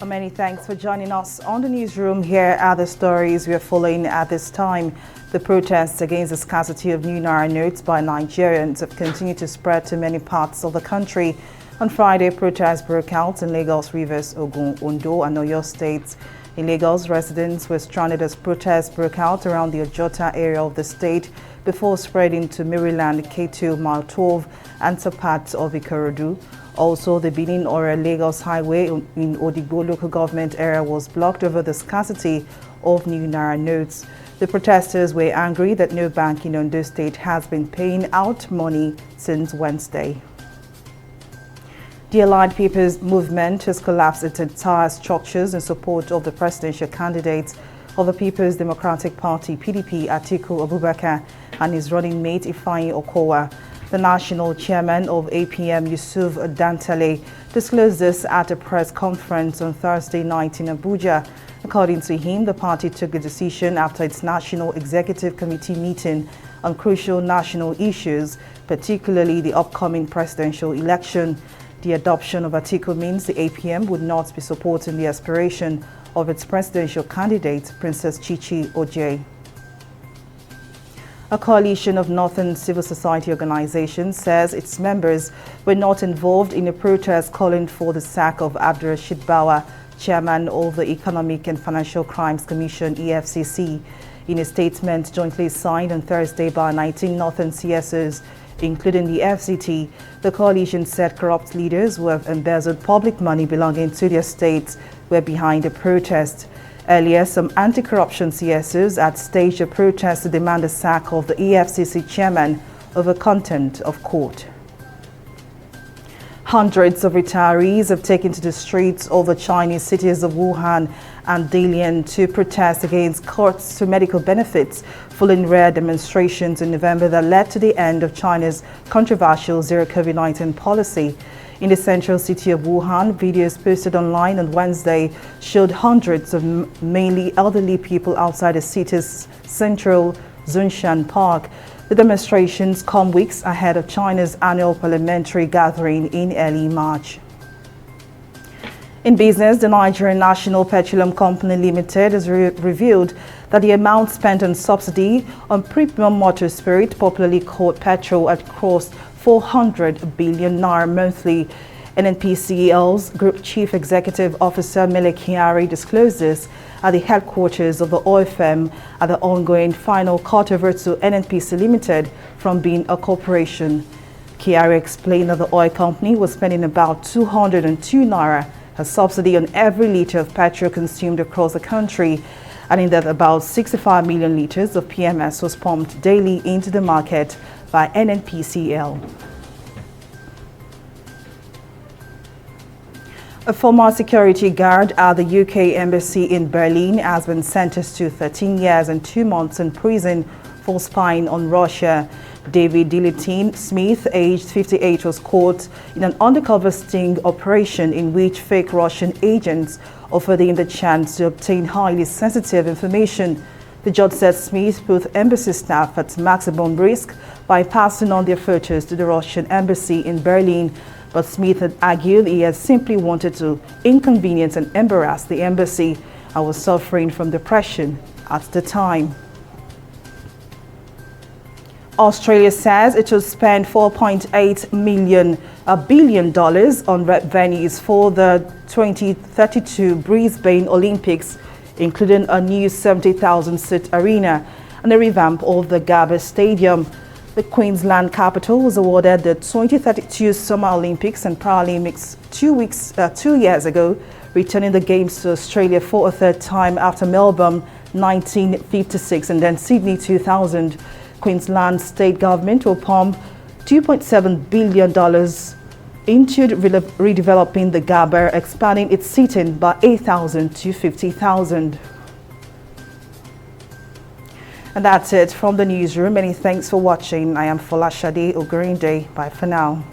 Many thanks for joining us on the newsroom. Here are the stories we are following at this time. The protests against the scarcity of new Naira notes by Nigerians have continued to spread to many parts of the country. On Friday, protests broke out in Lagos, Rivers, Ogun, Ondo and Oyo states. In Lagos, residents were stranded as protests broke out around the Ojota area of the state before spreading to Maryland, Ketu, Mile 12 and to parts of Ikorodu. Also, the Benin-Ore-Lagos highway in Odigbo local government area was blocked over the scarcity of new Naira notes. The protesters were angry that no bank in Ondo State has been paying out money since Wednesday. The Allied People's Movement has collapsed its entire structures in support of the presidential candidates of the People's Democratic Party (PDP), Atiku Abubakar, and his running mate Ifeanyi Okowa. The national chairman of APM, Yusuf Dantale, disclosed this at a press conference on Thursday night in Abuja. According to him, the party took the decision after its National Executive Committee meeting on crucial national issues, particularly the upcoming presidential election. The adoption of Atiku means the APM would not be supporting the aspiration of its presidential candidate, Princess Chichi Oje. A coalition of northern civil society organizations says its members were not involved in a protest calling for the sack of Abdurrashid Bawa, chairman of the Economic and Financial Crimes Commission (EFCC). In a statement jointly signed on Thursday by 19 northern CSOs, including the FCT, the coalition said corrupt leaders who have embezzled public money belonging to their states were behind the protest. Earlier, some anti-corruption CSOs had staged a protest to demand the sack of the EFCC chairman over contempt of court. Hundreds of retirees have taken to the streets of the Chinese cities of Wuhan and Dalian to protest against cuts to medical benefits following rare demonstrations in November that led to the end of China's controversial zero COVID-19 policy. In the central city of Wuhan, videos posted online on Wednesday showed hundreds of mainly elderly people outside the city's central Zhongshan Park. The demonstrations come weeks ahead of China's annual parliamentary gathering in early March. In business, the Nigerian National Petroleum Company Limited has revealed that the amount spent on subsidy on premium motor spirit, popularly called petrol, had crossed 400 billion naira monthly. NNPCL's Group Chief Executive Officer Mele Kyari disclosed this at the headquarters of the oil firm at the ongoing final cutover to NNPC Limited from being a corporation. Kyari explained that the oil company was spending about 202 naira as subsidy on every liter of petrol consumed across the country, adding that about 65 million liters of PMS was pumped daily into the market by NNPCL. A former security guard at the UK Embassy in Berlin has been sentenced to 13 years and 2 months in prison for spying on Russia. David Diletin Smith, aged 58, was caught in an undercover sting operation in which fake Russian agents offered him the chance to obtain highly sensitive information. The judge said Smith put embassy staff at maximum risk by passing on their photos to the Russian embassy in Berlin, but Smith had argued he had simply wanted to inconvenience and embarrass the embassy and was suffering from depression at the time. Australia says it will spend $4.8 billion on venues for the 2032 Brisbane Olympics, including a new 70,000-seat arena and a revamp of the Gabba Stadium. The Queensland capital was awarded the 2032 Summer Olympics and Paralympics 2 years ago, returning the Games to Australia for a third time after Melbourne 1956 and then Sydney 2000. Queensland state government will pump $2.7 billion into redeveloping the Gabba, expanding its seating by 8,000 to 50,000. And that's it from the newsroom. Many thanks for watching. I am Folashade Ogurinde. Bye for now.